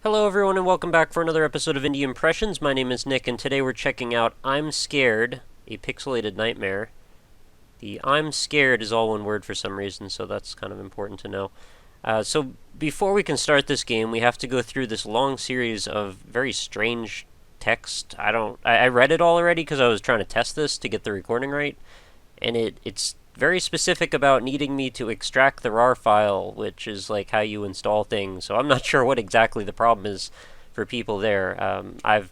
Hello everyone and welcome back for another episode of Indie Impressions. My name is Nick and today we're checking out I'm Scared, a pixelated nightmare. The I'm Scared is all one word for some reason, so that's kind of important to know. So before we can start this game, we have to go through this long series of very strange text. I read it all already because I was trying to test this to get the recording right, and it's very specific about needing me to extract the RAR file, which is like how you install things. So I'm not sure what exactly the problem is for people there. I've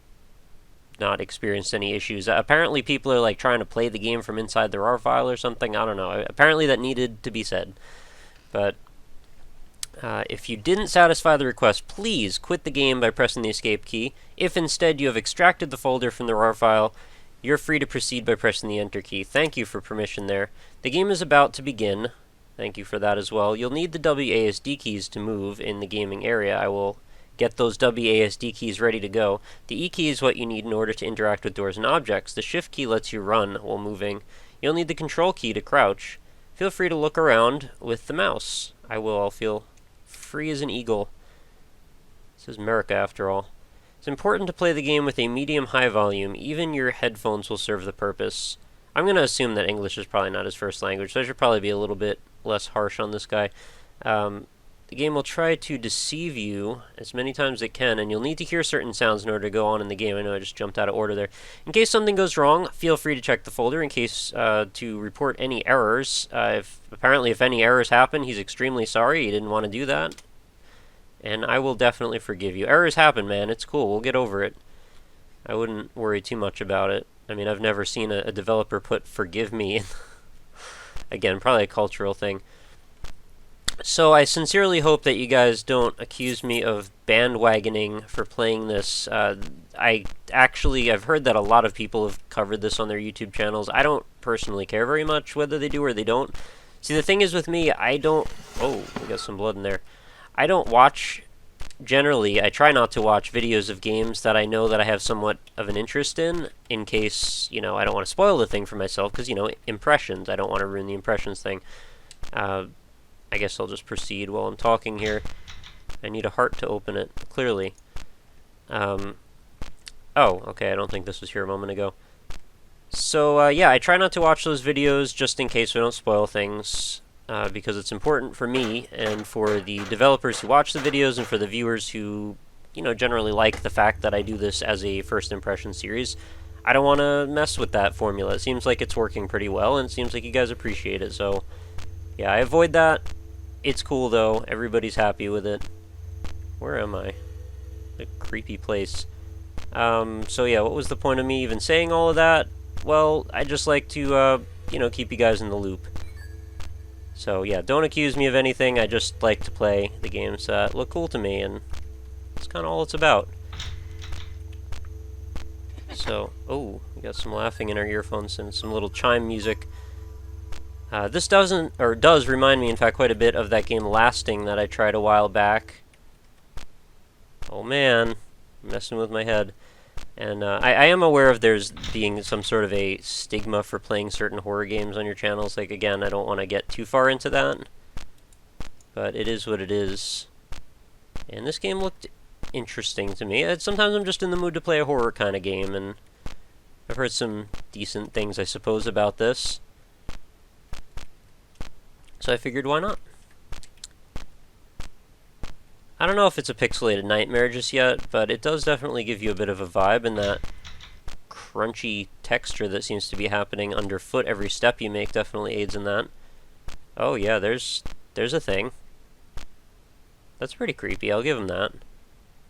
not experienced any issues. Apparently, people are like trying to play the game from inside the RAR file or something. I don't know. Apparently, that needed to be said. But if you didn't satisfy the request, please quit the game by pressing the escape key. If instead you have extracted the folder from the RAR file, you're free to proceed by pressing the enter key. Thank you for permission there. The game is about to begin. Thank you for that as well. You'll need the WASD keys to move in the gaming area. I will get those WASD keys ready to go. The E key is what you need in order to interact with doors and objects. The shift key lets you run while moving. You'll need the control key to crouch. Feel free to look around with the mouse. I'll feel free as an eagle. This is America after all. It's important to play the game with a medium-high volume. Even your headphones will serve the purpose. I'm going to assume that English is probably not his first language, so I should probably be a little bit less harsh on this guy. The game will try to deceive you as many times as it can, and you'll need to hear certain sounds in order to go on in the game. I know I just jumped out of order there. In case something goes wrong, feel free to check the folder in case to report any errors. If any errors happen, he's extremely sorry. He didn't want to do that. And I will definitely forgive you. Errors happen, man. It's cool. We'll get over it. I wouldn't worry too much about it. I mean, I've never seen a developer put forgive me. Again, probably a cultural thing. So I sincerely hope that you guys don't accuse me of bandwagoning for playing this. I've heard that a lot of people have covered this on their YouTube channels. I don't personally care very much whether they do or they don't. See, the thing is with me, Oh, we got some blood in there. I don't watch, generally, I try not to watch videos of games that I know that I have somewhat of an interest in case, I don't want to spoil the thing for myself, because, impressions, I don't want to ruin the impressions thing. I guess I'll just proceed while I'm talking here. I need a heart to open it, clearly. Oh, okay, I don't think this was here a moment ago. So, yeah, I try not to watch those videos just in case we don't spoil things. Because it's important for me and for the developers who watch the videos and for the viewers who, generally like the fact that I do this as a first impression series. I don't want to mess with that formula. It seems like it's working pretty well, and it seems like you guys appreciate it. So, yeah, I avoid that. It's cool, though. Everybody's happy with it. Where am I? A creepy place. So, yeah, what was the point of me even saying all of that? Well, I just like to, keep you guys in the loop. So yeah, don't accuse me of anything. I just like to play the games that look cool to me, and that's kind of all it's about. So, we got some laughing in our earphones and some little chime music. This does remind me, in fact, quite a bit of that game Lasting that I tried a while back. Oh man, I'm messing with my head. And I am aware of there's being some sort of a stigma for playing certain horror games on your channels. Like, again, I don't want to get too far into that. But it is what it is. And this game looked interesting to me. Sometimes I'm just in the mood to play a horror kind of game, and I've heard some decent things, I suppose, about this. So I figured, why not? I don't know if it's a pixelated nightmare just yet, but it does definitely give you a bit of a vibe, and that crunchy texture that seems to be happening underfoot every step you make definitely aids in that. Oh yeah, there's a thing. That's pretty creepy, I'll give him that.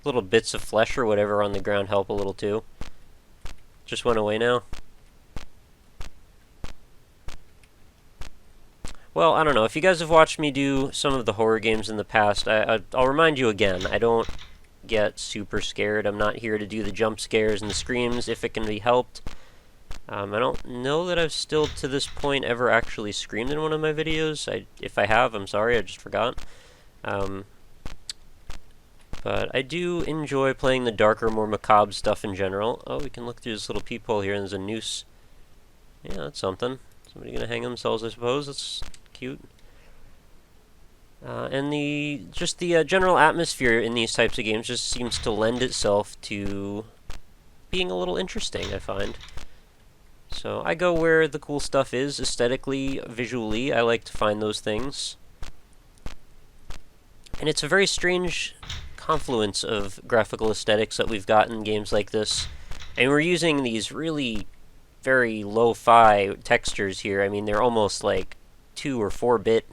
Little bits of flesh or whatever on the ground help a little too. Just went away now. Well, I don't know. If you guys have watched me do some of the horror games in the past, I'll remind you again, I don't get super scared. I'm not here to do the jump scares and the screams if it can be helped. I don't know that I've still, to this point, ever actually screamed in one of my videos. If I have, I'm sorry, I just forgot. But I do enjoy playing the darker, more macabre stuff in general. Oh, we can look through this little peephole here, and there's a noose. Yeah, that's something. Somebody gonna hang themselves, I suppose. That's cute. And the general atmosphere in these types of games just seems to lend itself to being a little interesting, I find. So I go where the cool stuff is, aesthetically, visually. I like to find those things. And it's a very strange confluence of graphical aesthetics that we've got in games like this. And we're using these really very lo-fi textures here. I mean, they're almost like 2 or 4-bit.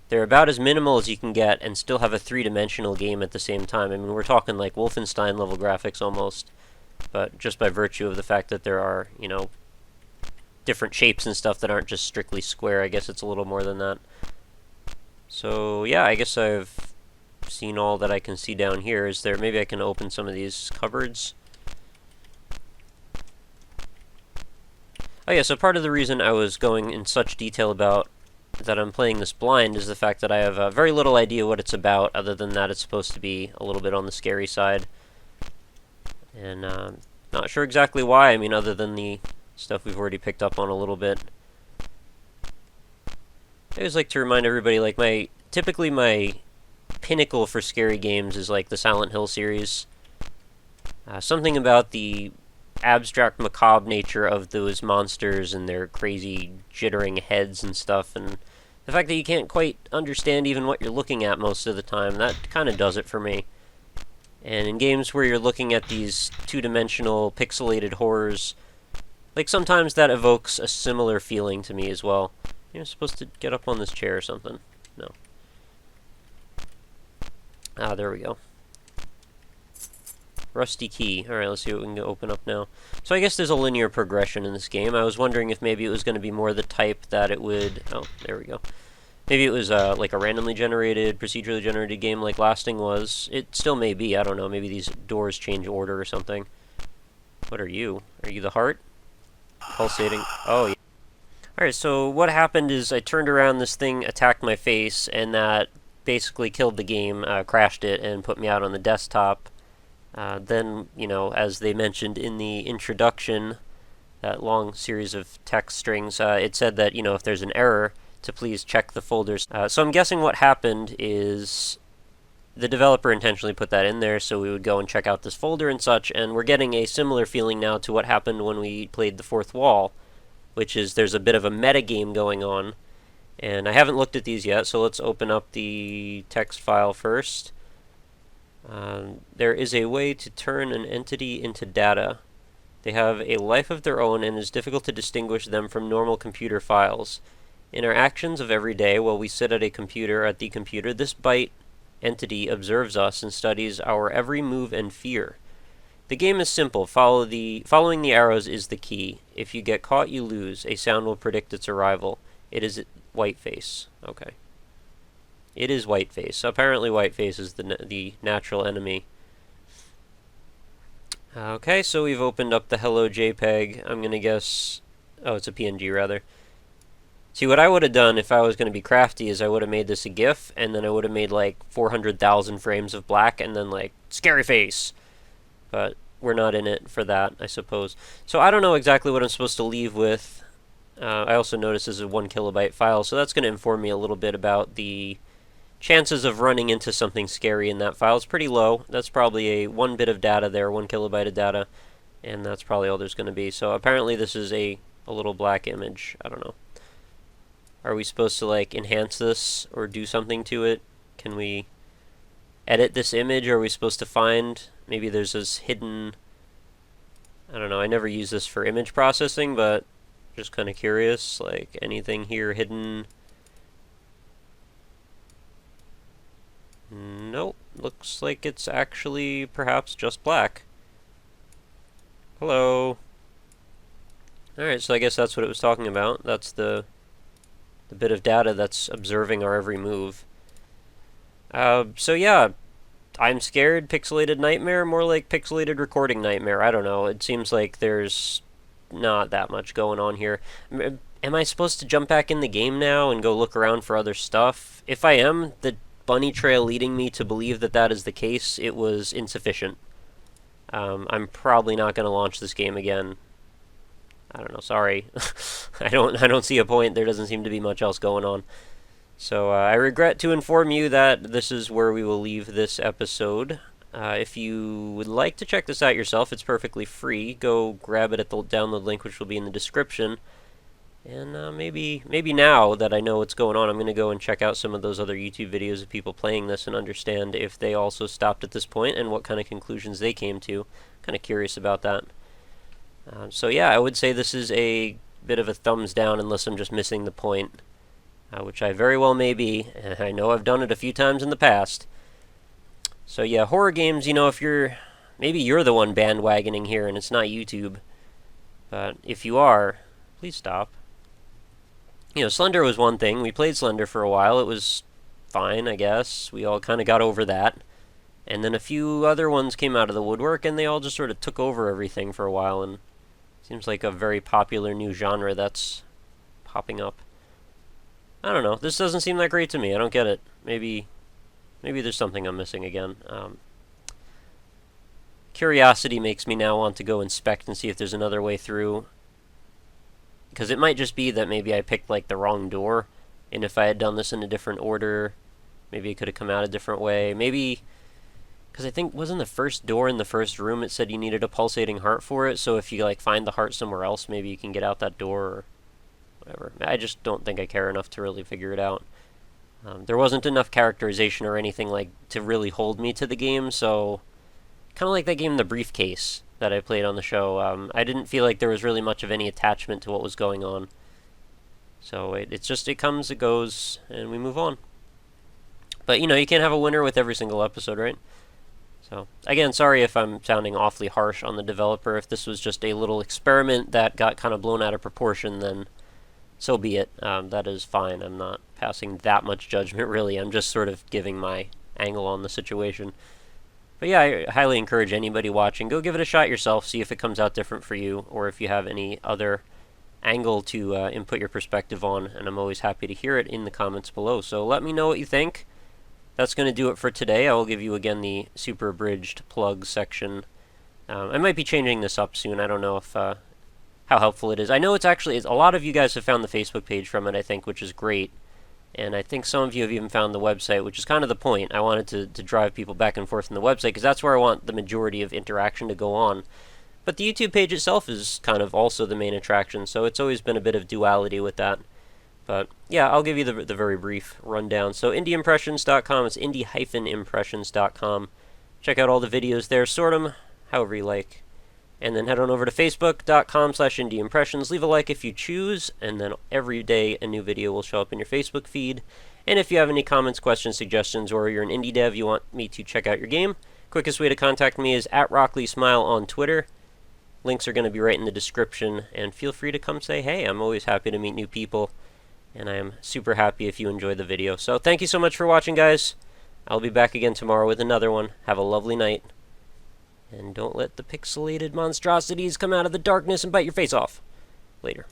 They're about as minimal as you can get and still have a three-dimensional game at the same time. I mean, we're talking like Wolfenstein level graphics almost, but just by virtue of the fact that there are, different shapes and stuff that aren't just strictly square. I guess it's a little more than that. So yeah, I guess I've seen all that I can see down here. Is there, maybe I can open some of these cupboards? Oh yeah, so part of the reason I was going in such detail about that I'm playing this blind is the fact that I have very little idea what it's about, other than that it's supposed to be a little bit on the scary side. And not sure exactly why, I mean, other than the stuff we've already picked up on a little bit. I always like to remind everybody, like, typically my pinnacle for scary games is like the Silent Hill series. Something about the abstract macabre nature of those monsters and their crazy jittering heads and stuff, and the fact that you can't quite understand even what you're looking at most of the time, that kind of does it for me. And in games where you're looking at these two-dimensional pixelated horrors, like, sometimes that evokes a similar feeling to me as well. You're supposed to get up on this chair or something. No. Ah, there we go. Rusty key. Alright, let's see what we can open up now. So I guess there's a linear progression in this game. I was wondering if maybe it was going to be more the type that it would... Oh, there we go. Maybe it was like a randomly generated, procedurally generated game like Lasting was. It still may be. I don't know. Maybe these doors change order or something. What are you? Are you the heart? Pulsating. Oh, yeah. Alright, so what happened is I turned around, this thing attacked my face, and that basically killed the game, crashed it, and put me out on the desktop. Then, as they mentioned in the introduction, that long series of text strings, it said that, if there's an error, to please check the folders. So I'm guessing what happened is the developer intentionally put that in there so we would go and check out this folder and such, and we're getting a similar feeling now to what happened when we played The Fourth Wall, which is there's a bit of a metagame going on. And I haven't looked at these yet, so let's open up the text file first. There is a way to turn an entity into data. They have a life of their own and it is difficult to distinguish them from normal computer files. In our actions of every day, while we sit at the computer, this byte entity observes us and studies our every move and fear. The game is simple. Following the arrows is the key. If you get caught, you lose. A sound will predict its arrival. It is Whiteface. Okay. It is Whiteface. Apparently Whiteface is the natural enemy. Okay, so we've opened up the Hello JPEG. I'm going to guess... Oh, it's a PNG, rather. See, what I would have done if I was going to be crafty is I would have made this a GIF, and then I would have made, like, 400,000 frames of black, and then, like, scary face! But we're not in it for that, I suppose. So I don't know exactly what I'm supposed to leave with. I also noticed this is a 1 kilobyte file, so that's going to inform me a little bit about the chances of running into something scary in that file. It's pretty low. That's probably a 1 bit of data there, 1 kilobyte of data, and that's probably all there's going to be. So apparently this is a little black image. I don't know. Are we supposed to, like, enhance this or do something to it? Can we edit this image? Or are we supposed to find... Maybe there's this hidden... I don't know, I never use this for image processing, but just kind of curious. Like, anything here hidden? Nope. Looks like it's actually perhaps just black. Hello. Alright, so I guess that's what it was talking about. That's the bit of data that's observing our every move. So yeah, I'm Scared, Pixelated Nightmare, more like Pixelated Recording Nightmare. I don't know. It seems like there's not that much going on here. Am I supposed to jump back in the game now and go look around for other stuff? If I am, the bunny trail leading me to believe that that is the case, it was insufficient. I'm probably not going to launch this game again. I don't know, sorry. I don't see a point. There doesn't seem to be much else going on. So I regret to inform you that this is where we will leave this episode. If you would like to check this out yourself, it's perfectly free. Go grab it at the download link, which will be in the description. And maybe now that I know what's going on, I'm going to go and check out some of those other YouTube videos of people playing this and understand if they also stopped at this point and what kind of conclusions they came to. Kind of curious about that. So yeah, I would say this is a bit of a thumbs down unless I'm just missing the point, which I very well may be, and I know I've done it a few times in the past. So yeah, horror games, if maybe you're the one bandwagoning here and it's not YouTube, but if you are, please stop. Slender was one thing. We played Slender for a while. It was fine, I guess. We all kind of got over that. And then a few other ones came out of the woodwork, and they all just sort of took over everything for a while, and seems like a very popular new genre that's popping up. I don't know. This doesn't seem that great to me. I don't get it. Maybe there's something I'm missing again. Curiosity makes me now want to go inspect and see if there's another way through. Because it might just be that maybe I picked like the wrong door, and if I had done this in a different order, maybe it could have come out a different way. Maybe, because I think wasn't the first door in the first room, it said you needed a pulsating heart for it, so if you like find the heart somewhere else, maybe you can get out that door or whatever. I just don't think I care enough to really figure it out. There wasn't enough characterization or anything like to really hold me to the game, so kind of like that game The Briefcase that I played on the show. I didn't feel like there was really much of any attachment to what was going on. So it's just, it comes, it goes, and we move on. But, you can't have a winner with every single episode, right? So, again, sorry if I'm sounding awfully harsh on the developer. If this was just a little experiment that got kind of blown out of proportion, then so be it. That is fine. I'm not passing that much judgment, really. I'm just sort of giving my angle on the situation. But yeah, I highly encourage anybody watching, go give it a shot yourself, see if it comes out different for you, or if you have any other angle to input your perspective on, and I'm always happy to hear it in the comments below. So let me know what you think. That's going to do it for today. I will give you again the super abridged plug section. I might be changing this up soon. I don't know if how helpful it is. I know it's a lot of you guys have found the Facebook page from it, I think, which is great. And I think some of you have even found the website, which is kind of the point. I wanted to drive people back and forth in the website, because that's where I want the majority of interaction to go on. But the YouTube page itself is kind of also the main attraction, so it's always been a bit of duality with that. But yeah, I'll give you the very brief rundown. So indieimpressions.com, it's indie-impressions.com. Check out all the videos there, sort them however you like. And then head on over to facebook.com/indieimpressions. Leave a like if you choose, and then every day a new video will show up in your Facebook feed. And if you have any comments, questions, suggestions, or you're an indie dev you want me to check out your game, quickest way to contact me is at RockLeeSmile on Twitter. Links are going to be right in the description, and feel free to come say hey. I'm always happy to meet new people, and I am super happy if you enjoyed the video. So thank you so much for watching, guys. I'll be back again tomorrow with another one. Have a lovely night. And don't let the pixelated monstrosities come out of the darkness and bite your face off. Later.